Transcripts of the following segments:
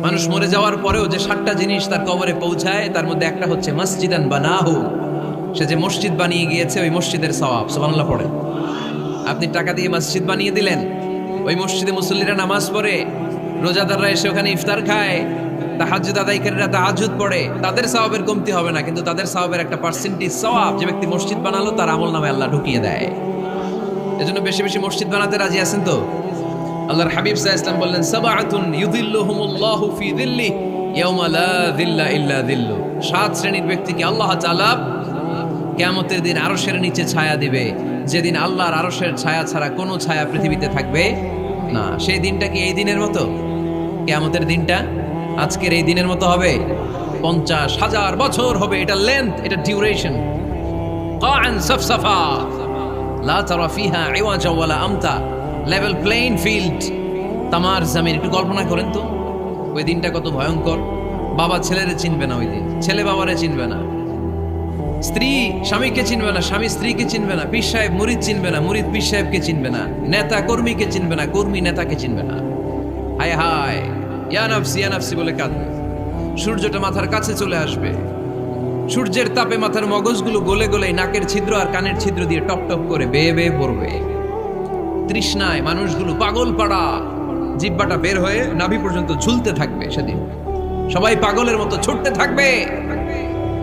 মানুষ মরে যাওয়ার পরেও যে 7টা জিনিস তার কবরে পৌঁছায়, তার মধ্যে একটা হচ্ছে মসজিদান বানাহু, সে যে মসজিদ বানিয়ে গিয়েছে ওই মসজিদের সওয়াব। সুবহানাল্লাহ পড়ে। আপনি টাকা দিয়ে মসজিদ বানিয়ে দিলেন, ওই মসজিদে মুসল্লিরা নামাজ পড়ে, রোজাদাররা এসে ওখানে ইফতার খায়, তাহাজ্জুদ আদায়কারীরা তাহাজ্জুদ পড়ে, তাদের সওয়াবের কমতি হবে না, কিন্তু তাদের সওয়াবের একটা পার্সেন্টেজ সওয়াব যে ব্যক্তি মসজিদ বানালো তার আমলনামায় আল্লাহ ঢুকিয়ে দেয়। এজন্য বেশি বেশি মসজিদ বানাতে রাজি আছেন তো? আল্লাহর হাবিব সাল্লাল্লাহু আলাইহি ওয়াসাল্লাম বললেন, সাবআতুন ইউযিল্লুহুমুল্লাহু ফি যিল্লিহি ইয়াওমা লা যিল্লা ইল্লা যিল্লু। 7 শ্রেণীর ব্যক্তিকে আল্লাহ তাআলা কিয়ামতের দিন আরশের নিচে ছায়া দিবে, যেদিন আল্লাহর আরশের ছায়া ছাড়া কোনো ছায়া পৃথিবীতে থাকবে না। সেই দিনটা কি এই দিনের মতো? কিয়ামতের দিনটা আজকের এই দিনের মতো হবে? 50,000 বছর হবে। এটা লেন্থ, এটা ডিউরেশন। কাআন সাফসাফা লা তারা ফিহা ইওয়াজা ওয়ালা আমতা, লেভেল প্লেইং ফিল্ড, তামার জমিন। একটু কল্পনা করেন তো ওই দিনটা কত ভয়ঙ্কর। বাবা ছেলেরে চিনবে না ওই দিন, ছেলে বাবারে চিনবে না, স্ত্রী স্বামীকে চিনবে না, স্বামী স্ত্রীকে চিনবে না, পীর সাহেব মুরিদ চিনবে না, মুরিদ পীর সাহেবকে চিনবে না, নেতা কর্মীকে চিনবে না, কর্মী নেতাকে চিনবে না। হায় হায়, ইয়া নাফসি বলে কাঁদবে। সূর্যটা মাথার কাছে চলে আসবে, সূর্যের তাপে মাথার মগজগুলো গলে গলে নাকের ছিদ্র আর কানের ছিদ্র দিয়ে টপ টপ করে বেয়ে বেয়ে পড়বে। তৃষ্ণায় মানুষগুলো পাগল পাড়া, জিহ্বাটা বের হয়ে নাভি পর্যন্ত ঝুলতে থাকবে। সেদিন সবাই পাগলের মতো ছুটতে থাকবে,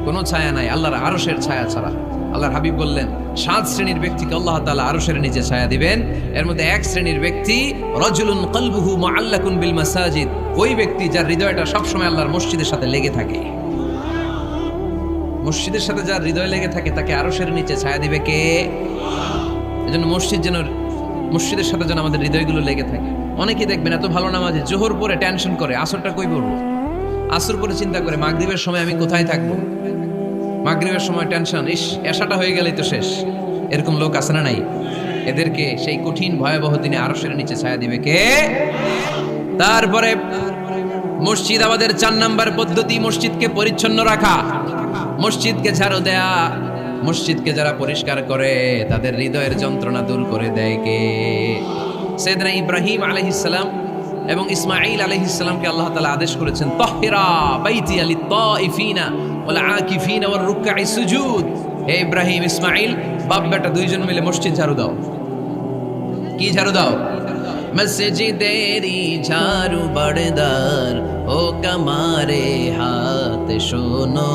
কোনো ছায়া নাই আল্লাহর আরশের ছায়া ছাড়া। আল্লাহর হাবিব বললেন 7 শ্রেণীর ব্যক্তিকে আল্লাহ তাআলা আরশের নিচে ছায়া দিবেন। এর মধ্যে 1 শ্রেণীর ব্যক্তি রাজুলুন কলবুহু মুআল্লাকুন বিল মাসাজিদ, ওই ব্যক্তি যার হৃদয়টা সবসময় আল্লাহর মসজিদের সাথে লেগে থাকে। মসজিদের সাথে যার হৃদয় লেগে থাকে তাকে আরশের নিচে ছায়া দিবে কে? এজন্য মসজিদের সাথে যেন আমাদের হৃদয়গুলো লেগে থাকে। অনেকেই দেখবেন এত ভালো নামাজি, জোহর পরে টেনশন করে আসরটা কই পড়বো, আসর পরে চিন্তা করে মাগরিবের সময় আমি কোথায় থাকবো, মাগরিবের সময় টেনশন, ইস এশাটা হয়ে গেলেই তো শেষ। এরকম লোক আছে না নাই? এদেরকে সেই কঠিন ভয়াবহ দিনে আরশের নিচে ছায়া দিবে কে? তারপরে মসজিদ, আমাদের 4 নাম্বার পদ্ধতি মসজিদকে পরিচ্ছন্ন রাখা, মসজিদকে ঝাড়ু দেয়া। মসজিদকে যারা পরিষ্কার করে তাদের হৃদয়ের যন্ত্রণা দূর করে দেয় কে? সাইয়েদনা ইব্রাহিম আলাইহিস সালাম এবং ইসমাঈল আলাইহিস সালামকে আল্লাহ তাআলা আদেশ করেছেন, তাহহিরা বাইতিয়া লিত-তাইফিনা ওয়াল আকিফিনা ওয়ার রুকআই সুজুদ। হে ইব্রাহিম, ইসমাঈল, বাপ বেটা দুইজন মিলে মসজিদ ঝাড়ু দাও। কি ঝাড়ু দাও? মসজিদেরি ঝাড়ু বড়দার ও কামারে হাত, শোনো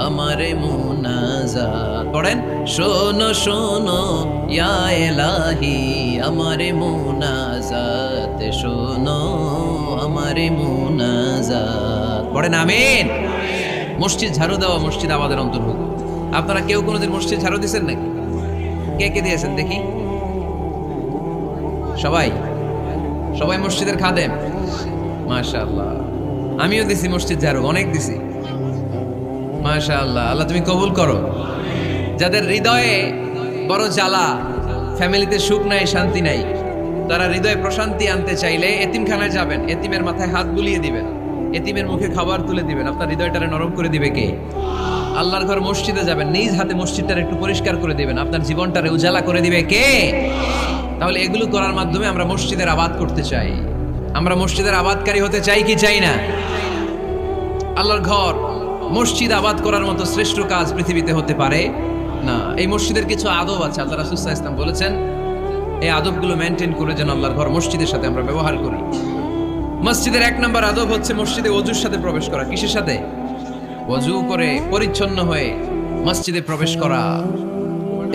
আমারে মুনাজাত। পড়েন, শোনো শোনো ইয়া ইলাহি আমারে মুনাজাত, শোনো আমারে মুনাজাত। পড়েন আমিন। মসজিদ ঝাড়ু দেওয়া মসজিদ আমাদের অন্তর্ভুক্ত। আপনারা কেউ কোনোদিন মসজিদ ঝাড়ু দিয়েছেন নাকি? কে কে দিয়েছেন দেখি? সবাই সবাই মসজিদের খাদেম? মাশাআল্লাহ। আমিও দিছি মসজিদ ঝাড়ু, অনেক দিছি। মাশাআল্লাহ, আল্লাহ তুমি কবুল করো। যাদের হৃদয়ে বড় জ্বালা, ফ্যামিলিতে সুখ নাই, শান্তি নাই, তারা হৃদয়ে প্রশান্তি আনতে চাইলে এতিমখানায় যাবেন, এতিমের মাথায় হাত বুলিয়ে দিবেন, এতিমের মুখে খাবার তুলে দিবেন। আপনার হৃদয়টারে নরম করে দিবে কে? আল্লাহর ঘর মসজিদে যাবেন, নিজ হাতে মসজিদটারে একটু পরিষ্কার করে দিবেন, আপনার জীবনটারে উজালা করে দিবে কে? তাহলে এগুলো করার মাধ্যমে আমরা মসজিদের আবাদ করতে চাই। আমরা মসজিদের আবাদকারী হতে চাই কি চাই না? আল্লাহর ঘর মসজিদ আবাদ করার মতো শ্রেষ্ঠ কাজ পৃথিবীতে হতে পারে না। এই মসজিদের কিছু আদব আছে, আল্লাহ রাসূল সাল্লাল্লাহু আলাইহি ওয়াসাল্লাম বলেছেন এই আদবগুলো মেনটেন করে যেন আল্লাহর ঘর মসজিদের সাথে আমরা ব্যবহার করি। মসজিদের 1 নম্বর আদব হচ্ছে মসজিদে ওযুর সাথে প্রবেশ করা। কিসের সাথে? ওযু করে পরিচ্ছন্ন হয়ে মসজিদে প্রবেশ করা।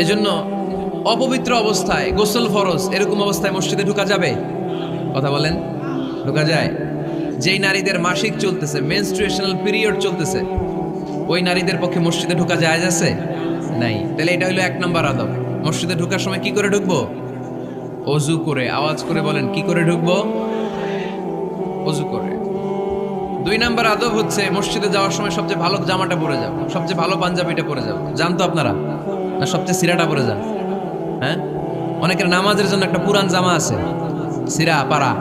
এজন্য অপবিত্র অবস্থায়, গোসল ফরজ, এরকম অবস্থায় মসজিদে ঢোকা যাবে? কথা বলেন, ঢোকা যায়? যেই নারীদের মাসিক চলতেছে, মেনস্ট্রুয়েশনাল পিরিয়ড চলতেছে, ওই নারীদের পক্ষে মসজিদে ঢোকা জায়েজ আছে? নাই। তাহলে এটা হলো 1 নম্বর আদব। মসজিদে ঢোকার সময় কি করে ঢুকবো? ওযু করে। আওয়াজ করে বলেন, কি করে ঢুকবো? ওযু করে। 2 নম্বর আদব হচ্ছে মসজিদে যাওয়ার সময় সবচেয়ে ভালো জামাটা পরে যাব, সবচেয়ে ভালো পাঞ্জাবিটা পরে যাব। জানতো আপনারা? না সবচেয়ে সিরাটা পরে যান? হ্যাঁ, অনেকের নামাজের জন্য একটা পুরান জামা আছে, সিরা পাড়া,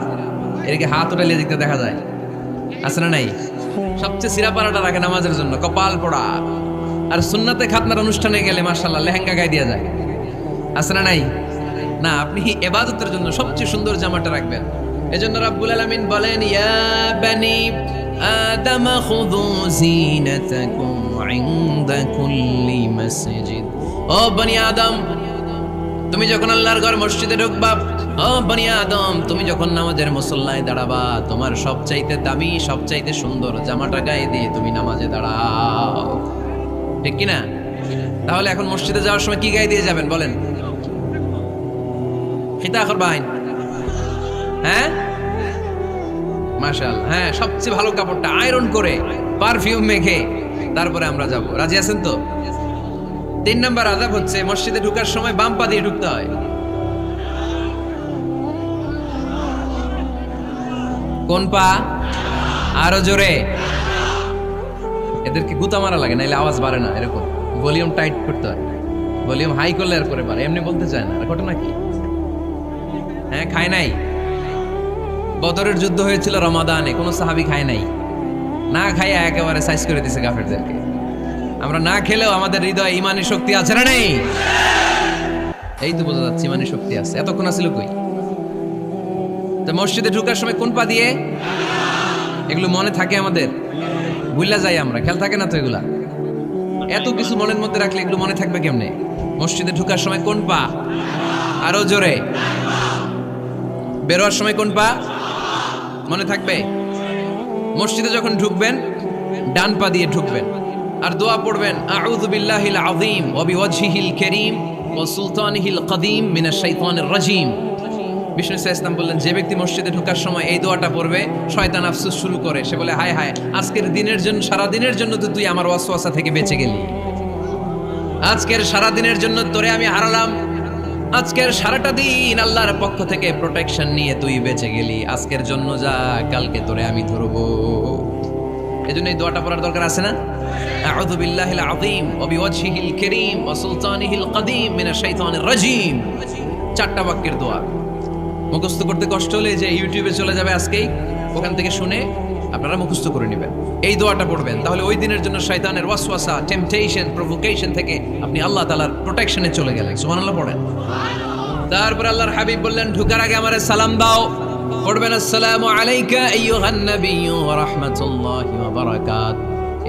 এদিকে হাত উঠাইলে দেখতে দেখা যায়, আছে না নাই? সবচেয়ে সিরা পাড়াটা রাখে নামাজের জন্য, কপাল পড়া। আর সুন্নাতে খাতনার অনুষ্ঠানে গেলে মাশাআল্লাহ লেহেঙ্গা গায়ে দিয়ে যায়, আছে না নাই? না, আপনি ইবাদতের জন্য সবচেয়ে সুন্দর জামাটা রাখবেন, এজন্য রাব্বুল আলামিন বলেন, ইয়া বানি আদম খুযু যিনাতাকুম ইনদা কুল্লি মাসজিদ। ও বনি আদম, তুমি যখন আল্লাহর ঘর মসজিদে ঢুকবা, ও বনি আদম, তুমি যখন নামাজের মুসল্লায় দাঁড়াবা, তোমার সবচাইতে দামি, সবচাইতে সুন্দর জামাটা গায়ে দিয়ে তুমি নামাজে দাঁড়াও, ঠিক কি না? তাহলে এখন মসজিদে যাওয়ার সময় কি গায়ে দিয়ে যাবেন বলেন? খিতা করবাইন, হ্যাঁ মাশাআল্লাহ, হ্যাঁ সবচেয়ে ভালো কাপড়টা আয়রন করে পারফিউম মেখে তারপরে আমরা যাব। রাজি আছেন তো? 3 নাম্বার আযাব হচ্ছে মসজিদে ঢোকার সময় বাম পা দিয়ে ঢুকতে হয়। কোন পা? আরো জোরে। এদেরকে গুতা মারা লাগে, নাইলে আওয়াজ বাড়ে না। এরকম ভলিউম টাইট করতে হয়, ভলিউম হাই করলে আর করে পারে, এমনি বলতে চায় না। ঘটনা কি? হ্যাঁ, খায় নাই। বদরের যুদ্ধ হয়েছিল রমাদানে, কোনো সাহাবী খায় নাই, না খাইয়া একেবারে সাইজ করে দিছে কাফেরদেরকে। আমরা না খেলেও আমাদের হৃদয়ে ইমানি শক্তি আছে না নেই? এই তো বোঝা যাচ্ছে ইমানি শক্তি আছে। এতক্ষণ আছিল কই? তো মসজিদে ঢোকার সময় কোন পা দিয়ে? এগুলো মনে থাকে আমাদের, ভুলা যাই আমরা, খেয়াল থাকে না তো এগুলা। এত কিছু মনের মধ্যে রাখলে এগুলো মনে থাকবে কেমনে? মসজিদে ঢোকার সময় কোন পা? আরো জোরে। বেরোয়ার সময় কোন পা? মনে থাকবে। মসজিদে যখন ঢুকবেন ডান পা দিয়ে ঢুকবেন, আর দোয়া পড়বেন, আউযু বিল্লাহিল আযীম ওয়া বিওয়াজহিল কারীম ওয়া সুলতানিহিল কদীম মিনাশ শাইতানির রাজীম। বিষ্ণু ইসলাম বললেন, যে ব্যক্তি মসজিদে ঢোকার সময় এই দোয়াটা পড়বে, শয়তান আফসোস শুরু করে, সে বলে, হায় হায়, আজকের দিনের জন্য, সারা দিনের জন্য তো তুই আমার ওয়াসওয়াসা থেকে বেঁচে গেলি, আজকের সারা দিনের জন্য তোরে আমি হারালাম, আজকের সারাটা দিন আল্লাহর পক্ষ থেকে প্রোটেকশন নিয়ে তুই বেঁচে গেলি, আজকের জন্য যা, কালকে তোরে আমি ধরবো। এজন্য এই দোয়াটা পড়ার দরকার আছে না? আউযু বিল্লাহিল আযীম ওয়া বিওয়াজহিল কারীম ওয়া সুলতানিহিল কদীম মিনাশ শাইতানির রাজীম। 4টা বাক্যের দোয়া। মুখস্থ করতে কষ্ট হলে যে ইউটিউবে চলে যাবে আজকেই, ওখান থেকে শুনে আপনারা মুখস্থ করে নেবেন, এই দোয়াটা পড়বেন। তাহলে ওই দিনের জন্য শয়তানের ওয়াসওয়াসা, টেম্পটেশন, প্রভোকেশন থেকে আপনি আল্লাহ তাআলার প্রোটেকশনে চলে গেলেন। সুবহানাল্লাহ পড়েন। তারপর আল্লাহর হাবিব বললেন, ঢোকার আগে আমারে সালাম দাও। পড়বেন, আসসালামু আলাইকা আইয়ুহান নাবিয়্যু ওয়া রাহমাতুল্লাহি ওয়া বারাকাত।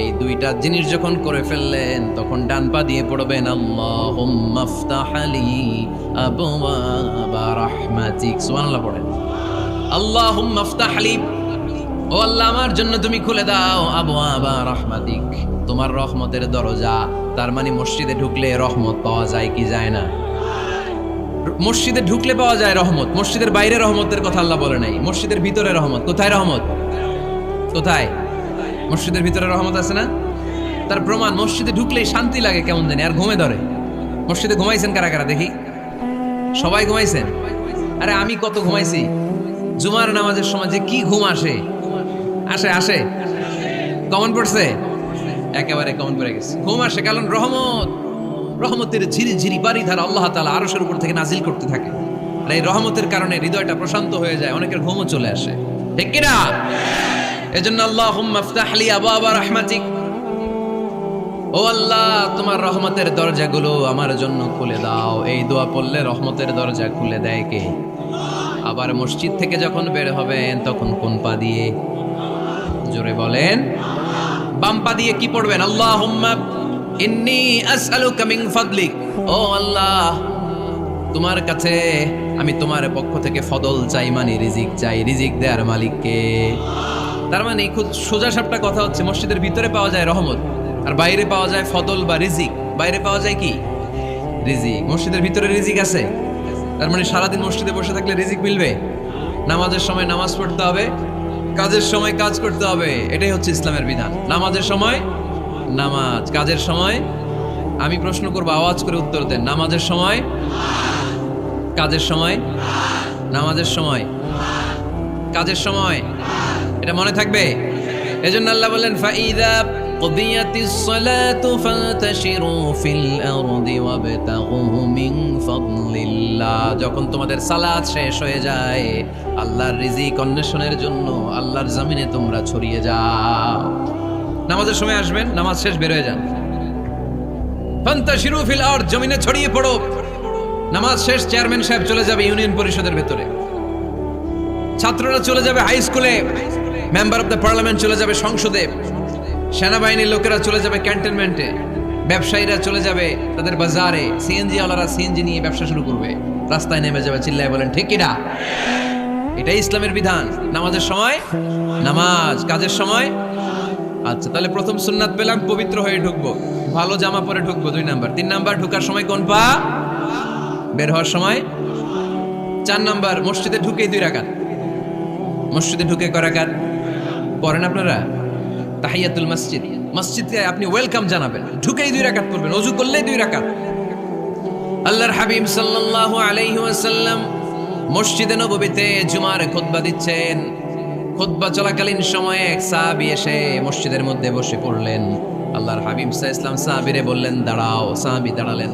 এই 2টা জিনিস যখন করে ফেললেন, তখন ডান পা দিয়ে পড়বেন, আল্লাহুম্মা ইফতাহ লি আবওয়াবা রাহমাতিক। সুবহানাল্লাহ পড়েন। আল্লাহুম্মা ইফতাহ লি, ও আল্লাহ আমার জন্য তুমি খুলে দাও আবওয়াবা রাহমাতিক, তোমার রহমতের দরজা। তার মানে মসজিদে ঢুকলে রহমত পাওয়া যায় কি যায় না? মসজিদে ঢুকলে পাওয়া যায় রহমত, মসজিদের বাইরে রহমতের কথা আল্লাহ বলে নাই। মসজিদের ভিতরে রহমত। কোথায় রহমত? কোথায়? মসজিদের ভিতরে রহমত আছে না? তার প্রমাণ, মসজিদে ঢুকলেই শান্তি লাগে কেমন জানি, আর ঘুমে ধরে। মসজিদে ঘুমাইছেন কারা কারা দেখি? সবাই ঘুমাইছেন? আরে আমি কত ঘুমাইছি। জুমার নামাজের সময় যে কি ঘুম আসে, আসে আসে, কমন পড়ছে, একেবারে কমন পড়ে গেছে। ঘুম আসে কারণ রহমত, রহমতের ঝিরি ঝিরি বাড়ি ধারা আল্লাহ তাআলা আরশের উপর থেকে নাজিল করতে থাকে। আর এই রহমতের কারণে হৃদয়টা প্রশান্ত হয়ে যায়, অনেকের ঘুমও চলে আসে, ঠিক কি না? এজন্য আল্লাহুম্মা ইফতাহ লি আবওয়াবা রাহমাতিক, ও আল্লাহ তোমার রহমতের দরজাগুলো আমার জন্য খুলে দাও। এই দোয়া পড়লে রহমতের দরজা খুলে দেয় কে? আবার মসজিদ থেকে যখন বের হবেন তখন কোন পা দিয়ে? জোরে বলেন। বাম পা দিয়ে কি পড়বেন? আল্লাহুম্মা ইন্নী আসআলুকা মিন ফাদলিক, ও আল্লাহ তোমার কাছে আমি তোমার পক্ষ থেকে ফদল চাই, মানে রিজিক চাই। রিজিক দেওয়ার মালিক কে? তার মানে খুব সোজা সাপটা কথা হচ্ছে, মসজিদের ভিতরে পাওয়া যায় রহমত, আর বাইরে পাওয়া যায় ফদল বা রিজিক। বাইরে পাওয়া যায় কি? রিজিক। মসজিদের ভিতরে রিজিক আছে। তার মানে সারাদিন মসজিদে বসে থাকলে রিজিক মিলবে? নামাজের সময় নামাজ পড়তে হবে, কাজের সময় কাজ করতে হবে, এটাই হচ্ছে ইসলামের বিধান। নামাজের সময় নামাজ, কাজের সময়। আমি প্রশ্ন করব, আওয়াজ করে উত্তর দেন। নামাজের সময়, কাজের সময়, নামাজের সময়, কাজের সময়, এটা মনে থাকবে। এজন্য আল্লাহ বলেন, ফাইদা কুদিয়াতিস সালাতু ফান্তাশিরু ফিল আরদি ওয়াবতাগু মিন ফাদলিল্লাহ। যখন তোমাদের সালাত শেষ হয়ে যায়, আল্লাহর রিজিক অন্বেষণের জন্য আল্লাহর জমিনে তোমরা ছড়িয়ে যাও। নামাজের সময় আসবেন, নামাজ শেষ বের হয়ে যান। ফান্তাশিরু ফিল আরদ, জমিনে ছড়িয়ে পড়ো। নামাজ শেষ চেয়ারম্যান সাহেব চলে যাবে ইউনিয়ন পরিষদের ভেতরে, ছাত্ররা চলে যাবে হাই স্কুলে, মেম্বার অফ দ্য পার্লামেন্ট চলে যাবে সংসদে, সেনাবাহিনীর লোকেরা চলে যাবে ক্যান্টনমেন্টে, ব্যবসায়ীরা চলে যাবে তাদের বাজারে, সিএনজি ওয়ালারা সিএনজি নিয়ে ব্যবসা শুরু করবে, রাস্তায় নেমে যাবে, চিল্লায় বলেন ঠিক কিনা? এটাই ইসলামের বিধান। নামাজের সময় নামাজ, কাজের সময়। আচ্ছা, তাহলে প্রথম সুন্নাত পেলাম পবিত্র হয়ে ঢুকবো, ভালো জামা পরে ঢুকবো 2 নাম্বার। 3 নাম্বার ঢুকার সময় কোন পা, বের হওয়ার সময়। 4 নাম্বার মসজিদে ঢুকেই 2 রাকাত। মসজিদে ঢুকে কয় রাকাত পড়েন আপনারা? তাহিয়াতুল মসজিদ, মসজিদে আপনি ওয়েলকাম জানাবেন, ঢুকেই 2 রাকাত পড়বেন, ওযু করলেই 2 রাকাত। আল্লাহর হাবিব সাল্লাল্লাহু আলাইহি ওয়াসাল্লাম মসজিদে নববীতে জুমার খুতবা দিচ্ছেন। খুতবা চলাকালীন সময়ে এক সাহাবী এসে মসজিদের মধ্যে বসে পড়লেন। আল্লাহর হাবিব সাল্লাল্লাহু আলাইহি ওয়াসাল্লাম সাহাবীরে বললেন দাঁড়াও। সাহাবী দাঁড়ালেন।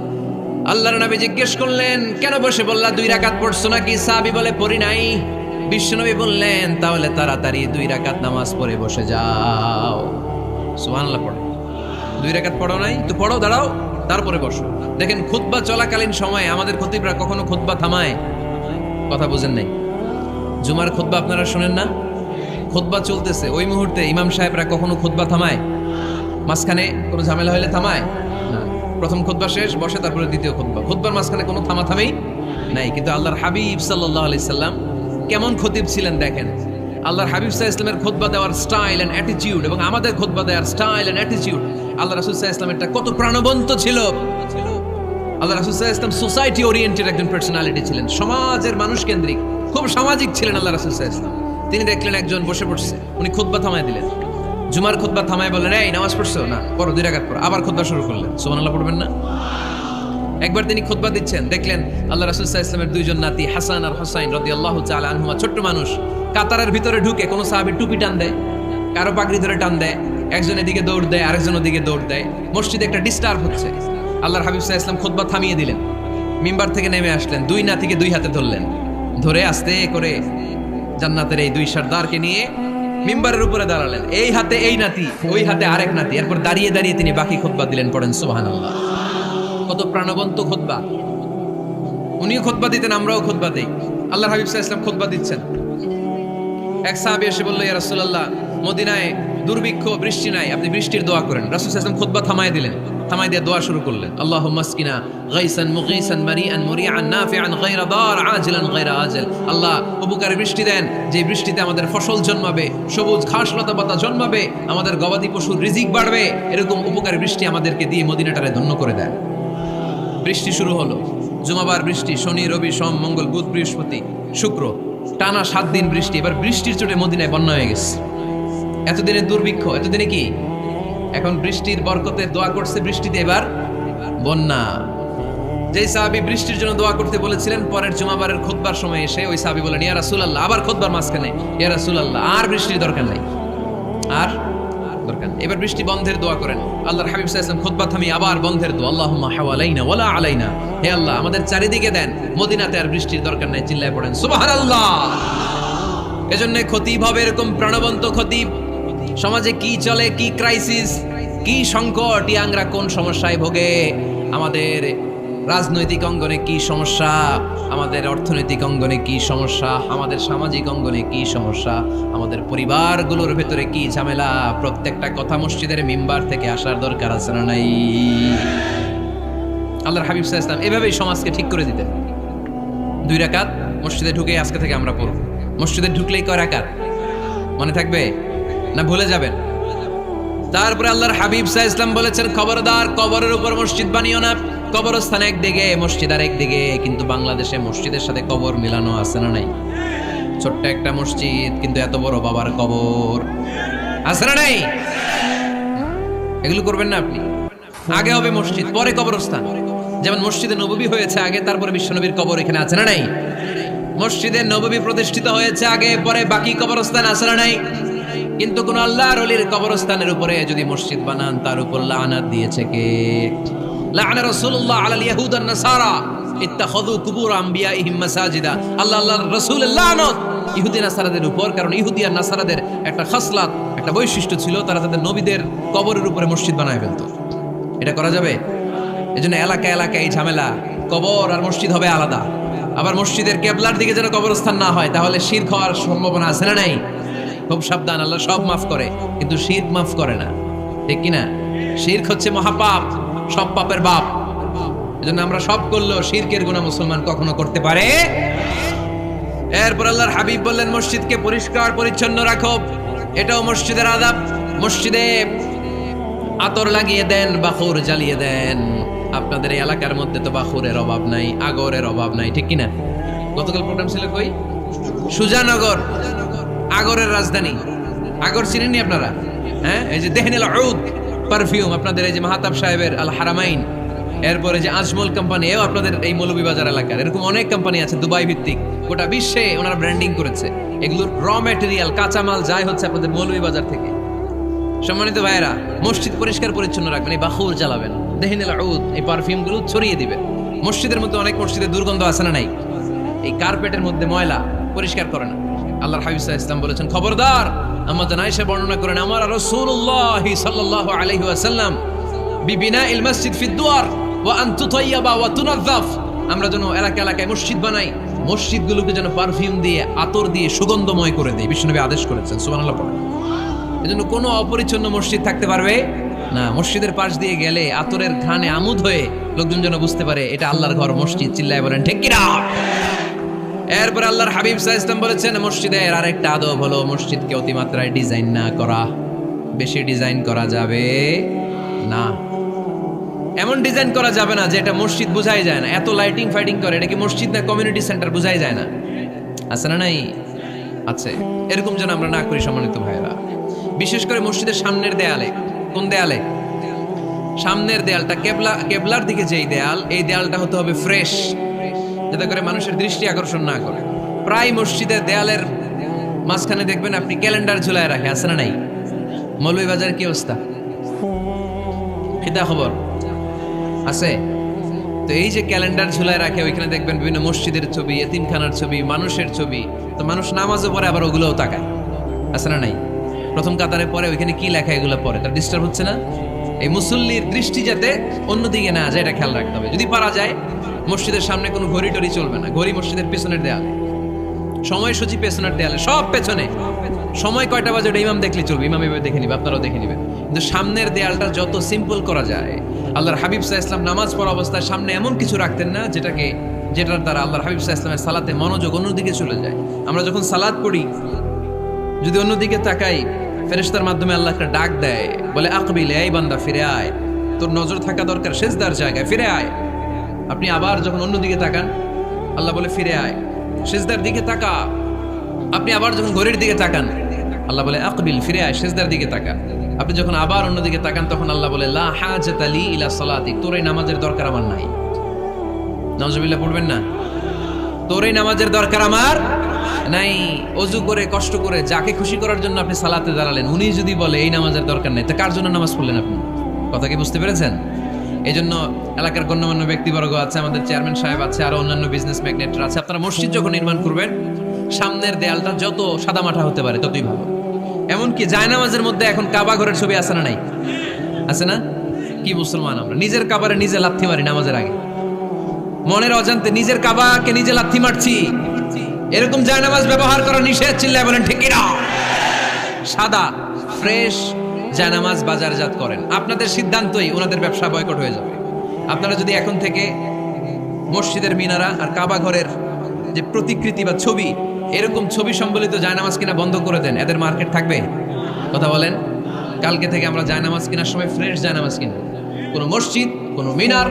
আল্লাহর নবী জিজ্ঞেস করলেন কেন বসে বললা 2 রাকাত পড়ছো নাকি? সাহাবী বলে পড়ি নাই। বিশ্বনবী বললেন তাহলে তাড়াতাড়ি 2 রাকাত নামাজ পড়ে বসে যাও। সুবহানাল্লাহ পড়ো। 2 রাকাত পড়ো নাই তো পড়ো, দাঁড়াও, তারপরে বসো। দেখেন খুতবা চলাকালীন সময়ে আমাদের খতিবরা কখনো খুতবা থামায়? কথা বুঝেন নাই? জুমার খুতবা আপনারা শুনেন না? খুতবা চলতেছে, ওই মুহূর্তে ইমাম সাহেবরা কখনো খুতবা থামায়? মাঝখানে কোনো ঝামেলা হলে থামায় না। প্রথম খুতবা শেষ, বসে, তারপরে দ্বিতীয় খুতবা। খুতবার মাঝখানে কোনো থামাথামি নাই। কিন্তু আল্লাহর হাবিব সাল্লাল্লাহু আলাইহি সাল্লাম কেমন খতিব ছিলেন দেখেন। আল্লাহর হাবিব সাল্লাল্লাহু আলাইহি সাল্লামের খুতবা দেওয়ার স্টাইল এন্ড অ্যাটিটিউড এবং আমাদের খুতবা দেওয়ার স্টাইল এন্ড অ্যাটিটিউড, আল্লাহ রাসূল সাল্লাল্লাহু আলাইহি সাল্লামেরটা কত প্রাণবন্ত ছিল। আল্লাহ রাসূল সাল্লাল্লাহু আলাইহি সাল্লাম সোসাইটি ওরিয়েন্টেড একজন পার্সোনালিটি ছিলেন, সমাজের মানুষ কেন্দ্রিক, খুব সামাজিক ছিলেন আল্লাহ রাসূল সাল্লাল্লাহু আলাইহি সাল্লাম। তিনি দেখলেন একজন বসে পড়ছে, উনি খুতবা থামায় দিলেন। জুমার খুতবা থামায় বললেন এই নামাজ পড়ছো না, পড়ো 2 রাকাত পড়ো। আবার খুতবা শুরু করলেন। সুবহানাল্লাহ পড়বেন না? একবার তিনি খুতবা দিচ্ছেন, দেখলেন আল্লাহ রাসূল সাল্লাল্লাহু আলাইহি ওয়াসাল্লামের 2 জন নাতি হাসান আর হুসাইন রাদিয়াল্লাহু তাআলা আনহুমা, ছোট্ট মানুষ, কাতারের ভিতরে ঢুকে কোন সাহাবী টুপি টান দেয়, কারো পাগড়ি ধরে টান দেয়, একজন এদিকে দৌড় দেয়, আরেকজন ওদিকে দৌড় দেয়। মসজিদে একটা ডিস্টার্ব হচ্ছে। আল্লাহর হাবিব সাল্লাল্লাহু আলাইহি ওয়াসাল্লাম খুতবা থামিয়ে দিলেন, মিম্বার থেকে নেমে আসলেন, 2 নাতিকে 2 হাতে ধরলেন, ধরে আস্তে করে জান্নাতের এই 2 সর্দারকে নিয়ে মিম্বারের উপরে দাঁড়ালেন। এই হাতে এই নাতি, ওই হাতে আরেক নাতি। এরপর দাঁড়িয়ে দাঁড়িয়ে তিনি বাকি খুতবা দিলেন। পড়েন সুবহানাল্লাহ। কত প্রাণবন্ত খুতবা। উনিও খুতবা দিতেন, আমরাও খুতবা দেই। আল্লাহর হাবিব সাল্লাল্লাহু আলাইহি ওয়াসাল্লাম খুতবা দিচ্ছেন। এক সাহাবী এসে বলল ইয়া রাসূলুল্লাহ, মদিনায় দুর্ভিক্ষ, বৃষ্টি নাই, আপনি বৃষ্টির দোয়া করেন। রাসূল সাল্লাল্লাহু আলাইহি ওয়াসাল্লাম খুতবা থামায় দিলেন, থামায় দিয়ে দোয়া শুরু করলেন। আল্লাহুম্মা আসকিনা গাইসান মুগীসান মারিআন মুরিআন নাফিআন গায়রা দার আজিলান গায়রা আজল। আল্লাহ উপকারী বৃষ্টি দেন, যে বৃষ্টিতে আমাদের ফসল জন্মাবে, সবুজ ঘাস লতা পাতা জন্মাবে, আমাদের গবাদি পশুর রিজিক বাড়বে, এরকম উপকারী বৃষ্টি আমাদেরকে দিয়ে মদিনাটারে ধন্য করে দেন। বৃষ্টি শুরু হলো। জুমাবার বৃষ্টি, শনি রবি সোম মঙ্গল বুধ বৃহস্পতি শুক্র, টানা 7 দিন বৃষ্টি। এবার বৃষ্টির চোটে মদিনায় বন্যা হয়ে গেছে। এতদিনের দুর্ভিক্ষ, এতদিনে কি? এখন বৃষ্টির বরকতে দোয়া করছে, বৃষ্টিতে এবার বন্যা। যেই সাহাবী বৃষ্টির জন্য দোয়া করতে বলেছিলেন, পরের জুমাবারের খুতবার সময় এসে ওই সাহাবী বলেন ইয়া রাসূলুল্লাহ, আবার খুতবার মাঝখানে ইয়া রাসূলুল্লাহ, আর বৃষ্টির দরকার নাই, আর দরকার নেই, এবার বৃষ্টি বন্ধের দোয়া করেন। আল্লাহর হাবিব সাল্লাল্লাহু আলাইহি ওয়াসাল্লাম খুতবা থামিয়ে আবার বন্ধের দোয়া, আল্লাহুম্মা হাওয়ালাইনা ওয়ালা আলাইনা, হে আল্লাহ আমাদের চারিদিকে দেন, মদিনাতে আর বৃষ্টির দরকার নাই। চিল্লায় পড়েন সুবহানাল্লাহ। এজন্য খতিব হবে এরকম প্রাণবন্ত খতিব। সমাজে কি চলে, কি ক্রাইসিস, কি সংকট, ইয়াংরা কোন সমস্যায় ভোগে, আমাদের রাজনৈতিক অঙ্গনে কি সমস্যা, আমাদের অর্থনৈতিক অঙ্গনে কি সমস্যা, আমাদের সামাজিক অঙ্গনে কি সমস্যা, আমাদের পরিবারগুলোর ভেতরে কি ঝামেলা, প্রত্যেকটা কথা মসজিদের মিম্বার থেকে আসার দরকার আছে না নাই? আল্লাহর হাবিব সাল্লাল্লাহু আলাইহি ওয়াসাল্লাম এভাবেই সমাজকে ঠিক করে দিতেন। 2 রাকাত মসজিদে ঢুকে আজকে থেকে আমরা পড়ব। মসজিদে ঢুকলেই কয় রাকাত মনে থাকবে না ভুলে যাবেন? তারপরে আল্লাহর হাবিব সাল্লাল্লাহু আলাইহি ওয়াসাল্লাম বলেছেন খবরদার কবরের উপর মসজিদ বানিও না। কবরস্থান একদিকে, মসজিদ আর একদিকে। কিন্তু বাংলাদেশে মসজিদের সাথে কবর মিলানো আছে না নাই? ছোট্ট একটা মসজিদ কিন্তু এত বড় বাবার কবর আছে না নাই? এগুলো করবেন না আপনি। আগে হবে মসজিদ, পরে কবরস্থান। যেমন মসজিদে নববী হয়েছে আগে, তারপরে বিশ্বনবীর কবর এখানে আছে না নাই? মসজিদে নববী প্রতিষ্ঠিত হয়েছে আগে, পরে বাকি কবরস্থান আছে না নাই? কিন্তু কোন আল্লাহর ওলির কবরস্থানের উপরে যদি মসজিদ বানান, তার উপর লানাত দিয়েছে কে? লাআনা রাসূলুল্লাহ আলাল ইয়াহুদ ওয়ান নাসারা ইত্তাখাযু কুবুর আমবিয়াইহিম মাসাজিদা। আল্লাহর রাসূলের লানত ইহুদি নাসারাদের উপর, কারণ ইহুদি আর নাসারাদের একটা খাসলাত, একটা বৈশিষ্ট্য ছিল, তারা তাদের নবীদের কবরের উপরে মসজিদ বানায় ফেলতো। এটা করা যাবে? এজন্য এলাকা এলাকায় এই ঝামেলা, কবর আর মসজিদ হবে আলাদা। আবার মসজিদের কেবলার দিকে যেন কবরস্থান না হয়, তাহলে শিরক হওয়ার সম্ভাবনা আছে না নাই? খুব সাবধান, আল্লাহ সব মাফ করে কিন্তু শিরক মাফ করে না, ঠিক কিনা? শিরক হচ্ছে মহাপাপ, সব পাপের বাপ। এজন্য আমরা সব করলেও শিরকের গুনাহ মুসলমান কখনো করতে পারে। এরপর আল্লাহর হাবিব বললেন, মসজিদকে পরিষ্কার পরিচ্ছন্ন রাখো, এটাও মসজিদের আদাব। মসজিদে আতর লাগিয়ে দেন, বাখুর জ্বালিয়ে দেন। আপনাদের এই এলাকার মধ্যে তো বাখুরের অভাব নাই, আগরের অভাব নাই, ঠিক কিনা? গতকাল প্রোগ্রাম ছিল কই? সুজানগর, আগরের রাজধানী। আগর চিনেননি আপনারা? হ্যাঁ, এই যে দেহনেল উদ পারফিউম, আপনাদের এই যে মাহতাব সাহেবের আল হারামাইন, এরপরে যে আজমল কোম্পানি, এও আপনাদের এই মৌলভীবাজার এলাকার। এরকম অনেক কোম্পানি আছে দুবাই ভিত্তিক, গোটা বিশ্বে ওনারা ব্র্যান্ডিং করেছে। এগুলোর র ম্যাটেরিয়াল, কাঁচামাল যায় হচ্ছে আপনাদের মৌলভীবাজার থেকে। সম্মানিত ভাইয়েরা, মসজিদ পরিষ্কার পরিচ্ছন্ন রাখবেন, এই বাখুর জ্বালাবেন, দেহনেল উদ এই পারফিউম গুলো ছড়িয়ে দিবেন। মসজিদের মধ্যে অনেক মসজিদে দুর্গন্ধ আছে না নাই? এই কার্পেটের মধ্যে ময়লা, পরিষ্কার করে না। আল্লাহর হাবিব সাল্লাল্লাহু আলাইহি ওয়াসাল্লাম বলেছেন, খবরদার। আম্মা জান আয়েশা বর্ণনা করেন, আমার রাসূলুল্লাহ সাল্লাল্লাহু আলাইহি ওয়াসাল্লাম বিবিনাইল মসজিদ ফি দুয়ার ওয়া আন তুতাইয়াবা ওয়া তুনাযাফ, আমরা যেন এলাকা এলাকায় মসজিদ বানাই, মসজিদগুলোকে যেন পারফিউম দিয়ে, আতর দিয়ে সুগন্ধময় করে দেই, বিশ্বনবী আদেশ করেছেন। সুবহানাল্লাহ পড়েন। এজন্য কোনো অপরিচ্ছন্ন মসজিদ থাকতে পারবে না। মসজিদের পাশ দিয়ে গেলে আতরের ঘ্রাণে আমোদ হয়ে লোকজন যেন বুঝতে পারে এটা আল্লাহর ঘর, মসজিদ। চিল্লায় বলেন ঠিক কিনা? এরপর আল্লাহর হাবিব সাল্লাল্লাহু আলাইহি ওয়াসাল্লাম বলেছেন, মসজিদের আরেকটা আদব হলো মসজিদকে অতিমাত্রায় ডিজাইন না করা। বেশি ডিজাইন করা যাবে না। এমন ডিজাইন করা যাবে না যে এটা মসজিদ বোঝাই যায় না। এত লাইটিং ফাইটিং করে, এটা কি মসজিদ না কমিউনিটি সেন্টার বোঝাই যায় না? আছে না নাই? আছে। এরকম যেন আমরা না করি সম্মানিত ভাইয়েরা। বিশেষ করে মসজিদের সামনের দেয়ালে। কোন দেয়ালে? সামনের দেয়ালটা, কেবলার দিকে যেই দেয়াল, এই দেয়ালটা হতে হবে ফ্রেশ, যাতে করে মানুষের দৃষ্টি আকর্ষণ না করে। প্রায় মসজিদের দেয়ালের মাঝখানে দেখবেন আপনি ক্যালেন্ডার ঝুলায় রাখে, আছে না নাই? মৌলভীবাজার কি অবস্থা? কিতা খবর আছে? তো এই যে ক্যালেন্ডার ঝুলায় রাখে, ওইখানে দেখবেন বিভিন্ন মসজিদের ছবি, এতিমখানার ছবি, মানুষের ছবি। তো মানুষ নামাজও পড়ে, আবার ওগুলোও তাকায়, আছে না নাই? প্রথম কাতারে পরে ওইখানে কি লেখা, এগুলো পরে, তার ডিস্টার্ব হচ্ছে না? এই মুসল্লির দৃষ্টি যাতে অন্যদিকে না যায়, এটা খেয়াল রাখতে হবে। যদি পারা যায়, মসজিদের সামনে কোনো ঘড়ি টড়ি চলবে না। ঘড়ি মসজিদের পেছনের দেয়ালে, সময়সূচি পেছনের দেয়ালে, সব পেছনে। সময় কয়টা বাজে ওটা ইমাম দেখলে চলবে, ইমাম এভাবে দেখে নিবে, আপনারাও দেখে নিবেন। কিন্তু সামনের দেয়ালটা যত সিম্পল করা যায়। আল্লাহর হাবিব সাল্লাল্লাহু আলাইহি ওয়াসাল্লাম নামাজ পড়া অবস্থায় সামনে এমন কিছু রাখতেন না যেটার দ্বারা আল্লাহর হাবিব সাল্লাল্লাহু আলাইহি ওয়াসাল্লামের সালাতে মনোযোগ অন্যদিকে চলে যায়। আমরা যখন সালাত পড়ি, যদি অন্যদিকে তাকাই, ফেরেশতার মাধ্যমে আল্লাহ একটা ডাক দেয়, বলে আকবিল, এই বান্দা ফিরে আয়, তোর নজর থাকা দরকার সিজদার জায়গায়, ফিরে আয়। আপনি আবার যখন অন্যদিকে তাকান, আল্লাহ বলে ফিরে আয়, সিজদার দিকে তাকা। আপনি আবার যখন ঘড়ির দিকে তাকান, আল্লাহ বলে আকবিল, ফিরে আয়, সিজদার দিকে তাকা। আপনি যখন আবার অন্যদিকে তাকান, তখন আল্লাহ বলে লা হাজাতা লি ইলা সালাতিক, তোর এই নামাজের দরকার আমার নাই। নাউজুবিল্লাহ পড়বেন না? তোর এই নামাজের দরকার আমার নাই। অজু করে কষ্ট করে যাকে খুশি করার জন্য আপনি সালাতে দাঁড়ালেন, উনি যদি বলে এই নামাজের দরকার নাই, তা কার জন্য নামাজ পড়লেন আপনি? কথা কি বুঝতে পেরেছেন? এই জন্য এলাকার গণ্যমান্য ব্যক্তিবর্গ আছে, আমাদের চেয়ারম্যান সাহেব আছে, আরো অন্যান্য বিজনেস ম্যাগনেটরা আছে। আপনারা মসজিদ যখন নির্মাণ করবেন, সামনের দেয়ালটা যত সাদামাটা হতে পারে ততই ভালো। এমনকি জায়নামাজের মধ্যে এখন কাবা ঘরের ছবি আছে না নাই? আছে না? কি মুসলমান আমরা, নিজের কাবারে নিজে লাথি মারি নামাজের আগে, মনের অজান্তে নিজের কাবাকে নিজে লাথি মারছি। এরকম জায়নামাজ ব্যবহার করা নিষেধ। চিল্লায় বলেন ঠিক কিনা? সাদা ফ্রেশ জায়নামাজ বাজারজাত করেন, আপনাদের সিদ্ধান্তই ওনাদের ব্যবসা বয়কট হয়ে যাবে। আপনারা যদি এখন থেকে মসজিদের মিনারা আর কাবা ঘরের যে প্রতিকৃতি বা ছবি, এরকম ছবি সম্বলিত জায়নামাজ কিনা বন্ধ করে দেন, এদের মার্কেট থাকবে? কথা বলেন। কালকে থেকে আমরা জায়নামাজ কেনার সময় ফ্রেশ জায়নামাজ কিনব। কোনো মসজিদ, কোনো মিনার,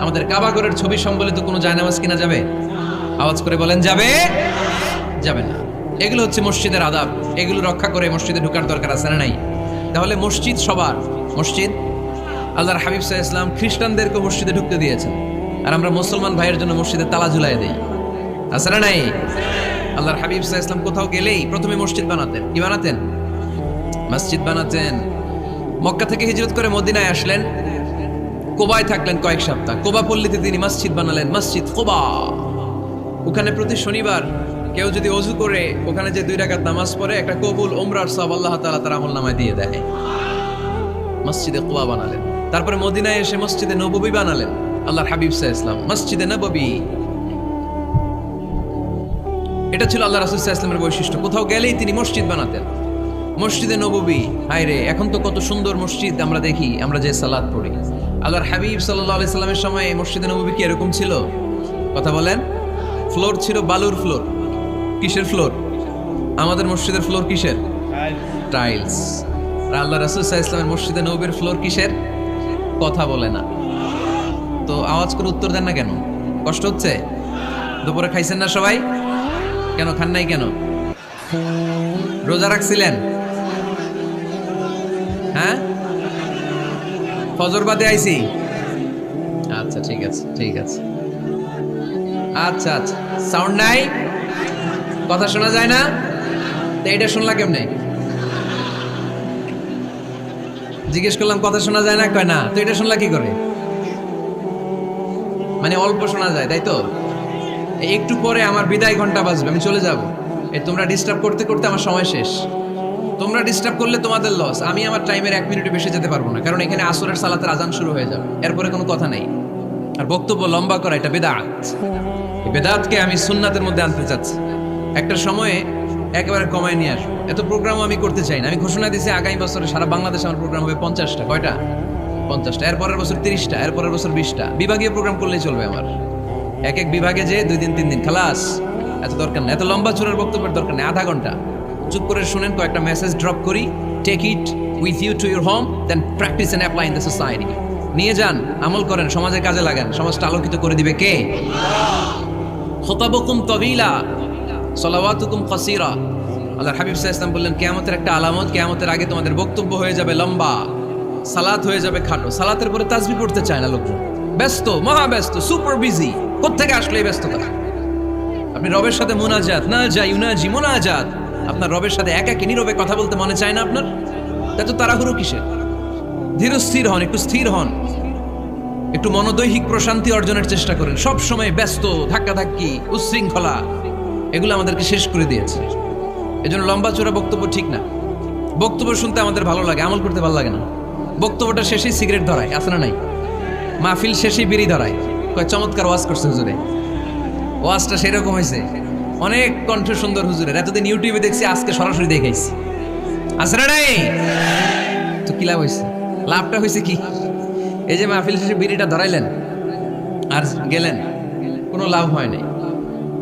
আমাদের কাবা ঘরের ছবি সম্বলিত কোনো জায়নামাজ কিনা যাবে? আওয়াজ করে বলেন, যাবে? যাবে না। এগুলো হচ্ছে মসজিদের আদাব, এগুলো রক্ষা করে মসজিদে ঢোকার দরকার আছে না নাই? তাহলে মসজিদ সবার। মসজিদ আল্লাহর হাবিব সাল্লাল্লাহু আলাইহি ওয়াসাল্লাম খ্রিস্টানদেরকে মসজিদে ঢুকতে দিয়েছেন, আর আমরা মুসলমান ভাইয়ের জন্য মসজিদে তালা ঝুলাই দেই, আছে না নাই? আল্লাহর হাবিব সাল্লাল্লাহু আলাইহি ওয়াসাল্লাম কোথাও গেলেই প্রথমে মসজিদ বানাতেন। কি বানাতেন? মসজিদ বানাতেন। মক্কা থেকে হিজরত করে মদিনায় আসলেন, কোবায় থাকলেন কয়েক সপ্তাহ। কোবা পল্লীতে তিনি মসজিদ বানালেন, মসজিদ কোবা। ওখানে প্রতি শনিবার কেউ যদি অজু করে ওখানে যে 2 রাকাত নামাজ পড়ে, একটা কবুল উমরার সওয়াব আল্লাহ তাআলা তার আমলনামায় দিয়ে দেয়। মসজিদে কোবা বানালেন। তারপরে মদিনায় এসে মসজিদে নববী বানালেন আল্লাহর হাবিব সাল্লাল্লাহু আলাইহি ওয়াসাল্লাম, মসজিদে নববী। এটা ছিল আল্লাহ রাসূল সাল্লাল্লাহু আলাইহি ওয়াসাল্লামের বৈশিষ্ট্য। কোথাও গেলেই তিনি মসজিদ বানাতেন। মসজিদে নববী, হায় রে, এখন তো কত সুন্দর মসজিদ আমরা দেখি, আমরা যে সালাত পড়ি। আল্লাহর হাবিব সাল্লাল্লাহু আলাইহি সাল্লামের সময় মসজিদে নববী কি এরকম ছিল? কথা বলেন। ফ্লোর ছিল বালুর ফ্লোর। কিসের ফ্লোর? আমাদের মসজিদের ফ্লোর কিসের? টাইলস। আর আল্লাহ রাসূল সাল্লাল্লাহু আলাইহি ওয়াসাল্লামের মসজিদে নববীর ফ্লোর কিসের? কথা বলে না। তো আওয়াজ করে উত্তর দেন না কেন? কষ্ট হচ্ছে? দুপুরে খাইছেন না সবাই? কেন খান নাই কেন? রোজা রাখছিলেন? হ্যাঁ, ফজর বাদে আইছি। আচ্ছা ঠিক আছে, ঠিক আছে। আচ্ছা আচ্ছা, সাউন্ড নাই, কথা শোনা যায় না? তো এটা শুনলা কেমনে? জিজ্ঞেস করলাম কথা শোনা যায় না, কয় না। তো এটা শুনলা কি করে? মানে অল্প শোনা যায়, তাই তো? একটু পরে আমার বিদায় ঘন্টা বাজবে, আমি চলে যাব। এই তোমরা ডিস্টার্ব করতে করতে আমার সময় শেষ। তোমরা ডিস্টার্ব করলে তোমাদের লস। আমি আমার টাইমের 1 মিনিটে বেশি যেতে পারবো না, কারণ এখানে আসরের সালাতের আজান শুরু হয়ে যাবে, এরপরে কোনো কথা নেই। আর বক্তব্য লম্বা করা এটা বেদাত। এই বেদাতকে আমি সুন্নাতের মধ্যে আনতে চাচ্ছি। একটা সময়ে একেবারে কমায় নিয়ে আসবো। এত প্রোগ্রামও আমি করতে চাই না। আমি ঘোষণা দিয়েছি আগামী বছরে সারা বাংলাদেশে আমার প্রোগ্রাম হবে 50টা। কয়টা? 50টা। এরপরের বছর 30টা, এরপরের বছর 20টা। বিভাগীয় প্রোগ্রাম করলেই চলবে আমার। এক এক বিভাগে যে 2 দিন 3 দিন খালাস। এত দরকার নেই, এত লম্বা চূড়ার বক্তব্যের দরকার নেই। আধা ঘন্টা চুপ করে শুনেন, কয়েকটা মেসেজ ড্রপ করি, take it with you to your home, then practice and apply in the society. নিয়ে যান, আমল করেন, সমাজের কাজে লাগান। সমাজটা আলোকিত করে দিবে কে? খুতাবুকুম তাবিলা সালাওয়াতুকুম কাসীরা। আল্লাহর হাবিব সাল্লাল্লাহু আলাইহি ওয়াসাল্লাম বললেন, কিয়ামতের একটা আলামত, কিয়ামতের আগে তোমাদের বক্তব্য হয়ে যাবে লম্বা, সালাত হয়ে যাবে খাটো। সালাতের পরে তাসবিহ পড়তে চায় না লোকজন, ব্যস্ত, মহা ব্যস্ত, সুপার বিজি। কোত্থেকে আসলে এই ব্যস্ততা? আপনি রবের সাথে মুনাজাত, না যাই উনাজি মুনাজাত, আপনার রবের সাথে একাকী নীরবে কথা বলতে মনে চায় না আপনার? এত তাড়াহুড়ো কিসের? ধীর স্থির হন, একটু স্থির হন, একটু মনোদৈহিক প্রশান্তি অর্জনের চেষ্টা করেন। সব সময় ব্যস্ত, ধাক্কাধাক্কি, উচ্ছৃঙ্খলা, এগুলো আমাদেরকে শেষ করে দিয়েছে। এজন্য লম্বা চূড়া বক্তব্য ঠিক না। বক্তব্য শুনতে আমাদের ভালো লাগে, আমল করতে ভালো লাগে না। বক্তব্যটা শেষেই সিগারেট ধরায়, আছে না নাই? মাহফিল শেষেই বিড়ি ধরায়, কয় চমৎকার ওয়াজ করছে হুজুরে। ওয়াজটা সেরকম হয়েছে, অনেক কণ্ঠ সুন্দর হুজুরের। এতদিন ইউটিউবে দেখছি, আজকে সরাসরি দেখাইছি। আছে না নাই? তো কি লাভ হয়েছে? লাভটা হয়েছে কি? এই যে মাহফিল শেষে বিড়িটা ধরাইলেন আর গেলেন, কোনো লাভ হয় নাই।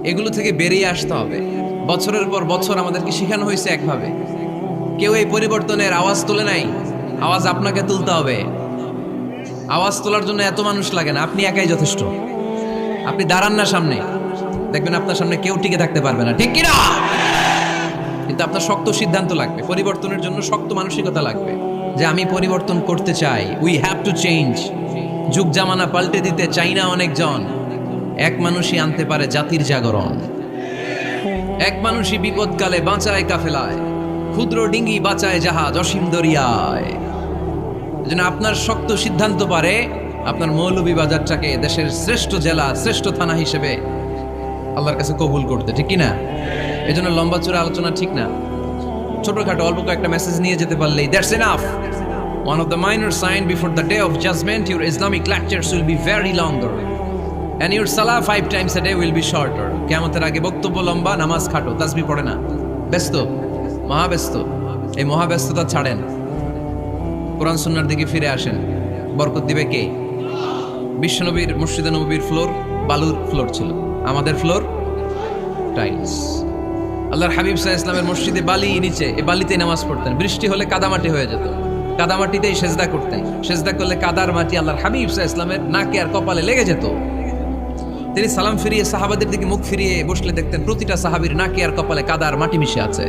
এগুলো থেকে বেরিয়ে আসতে হবে। বছরের পর বছর আমাদেরকে শেখানো হয়েছে একভাবে। কেউ এই পরিবর্তনের আওয়াজ তোলে নাই। আওয়াজ আপনাকে তুলতে হবে। আওয়াজ তোলার জন্য এত মানুষ লাগে না, আপনি একাই যথেষ্ট। আপনি দাঁড়ান না সামনে, দেখবেন আপনার সামনে কেউ টিকে থাকতে পারবে না, ঠিক কিনা? কিন্তু আপনার শক্ত সিদ্ধান্ত লাগবে, পরিবর্তনের জন্য শক্ত মানসিকতা লাগবে, যে আমি পরিবর্তন করতে চাই। We have to change. যুগ জামানা পাল্টে দিতে চাই না অনেকজন। এক মানুষই আনতে পারে জাতির জাগরণ। এক মানুষই বিপদকালে বাঁচায় কাফেলায়, ক্ষুদ্র ডিঙ্গি বাঁচায় জাহাজ অসীম দরিয়ায়। এজন্য আপনার শক্ত সিদ্ধান্ত পারে আপনার মৌলভীবাজারটাকে দেশের শ্রেষ্ঠ জেলা, শ্রেষ্ঠ থানা হিসেবে আল্লাহর কাছে কবুল করতে, ঠিক কিনা? এজন্য লম্বা চূড়া আলোচনা ঠিক না। ছোটখাটো অল্প কয়েকটা মেসেজ নিয়ে যেতে পারলেই that's enough. One of the minor sign before the day of judgment, your Islamic lectures will be very longer and your salah 5 times a day will be shorter. কিয়ামতের আগে বক্তব্য লম্বা, নামাজ খাটো, তাসবিহ পড়ে না, ব্যস্ত, মহাব্যস্ত। এই মহাব্যস্ততা ছাড়েন, কোরআন সুন্নাহর দিকে ফিরে আসেন। বরকত দিবে কে? বিশ্বনবীর মসজিদে নববীর ফ্লোর বালুর ফ্লোর ছিল, আমাদের ফ্লোর টাইলস। আল্লাহর হাবিব সাল্লাল্লাহু আলাইহি ওয়াসাল্লামের মসজিদে বালি নিচে, এই বালিতেই নামাজ পড়তেন। বৃষ্টি হলে কাদামাটি হয়ে যেত, কাদামাটিতেই সেজদা করতেন। সেজদা করলে কাদার মাটি আল্লাহর হাবিব সাল্লাল্লাহু আলাইহি ওয়াসাল্লামের নাকে আর কপালে লেগে যেত। তিনি সালাম ফিরিয়ে সাহাবাদের দিকে মুখ ফিরিয়ে বসলে দেখতেন প্রতিটা সাহাবীর নাকে আর কপালে কাদার মাটি মিশে আছে।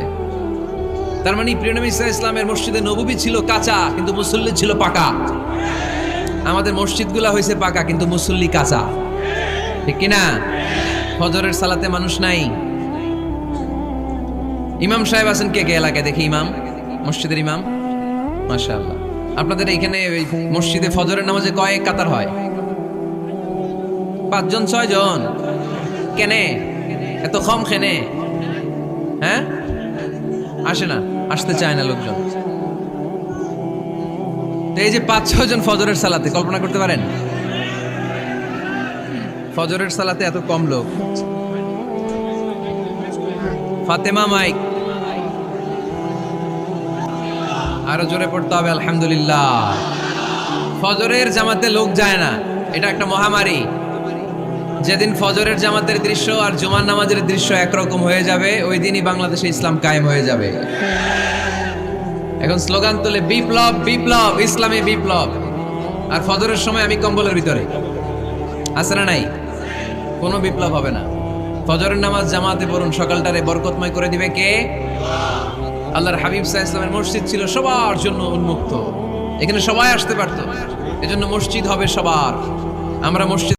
তার মানে প্রিয় নবী সাল্লাল্লাহু আলাইহি ওয়াসাল্লামের মসজিদে নববী ছিল কাঁচা, কিন্তু মুসল্লি ছিল পাকা। আমাদের মসজিদগুলা হয়েছে পাকা, কিন্তু মুসল্লি কাঁচা, ঠিক কিনা? ফজরের সালাতে মানুষ নাই। ইমাম সাহেব আছেন কে কে এলাকায়? দেখি ইমাম, মসজিদের ইমাম, মাশাআল্লাহ। আপনাদের এইখানে মসজিদে ফজরের নামাজে কয়েক কাতার হয়? 5 জন 6 জন? কেনে এত কম? খেনে হ্যাঁ আসে না, আসতে চায় না লোকজন। তো এই যে 5-6 জন ফজরের সালাতে, কল্পনা করতে পারেন ফজরের সালাতে এত কম লোক। ফাতেমা মাইক, আরো জোরে পড়তে হবে আলহামদুলিল্লাহ। ফজরের জামাতে লোক যায় না, এটা একটা মহামারী। যেদিন ফজরের জামাতের দৃশ্য আর জুমার নামাজের দৃশ্য একরকম হয়ে যাবে, ওই দিনই বাংলাদেশে ইসলাম কায়েম হয়ে যাবে। এখন স্লোগান তুলে বিপ্লব বিপ্লব, ইসলামী বিপ্লব। আর ফজরের সময় আমি কম্বলের ভিতরে, আছে না নাই? কোনো বিপ্লব হবে না। ফজরের নামাজ জামাতে পড়ুন, সকালটারে বরকতময় করে দিবে কে? আল্লাহর হাবিব সাল্লাল্লাহু আলাইহি ওয়াসাল্লামের মসজিদ ছিল সবার জন্য উন্মুক্ত, এখানে সবাই আসতে পারতো। এজন্য মসজিদ হবে সবার। আমরা মসজিদ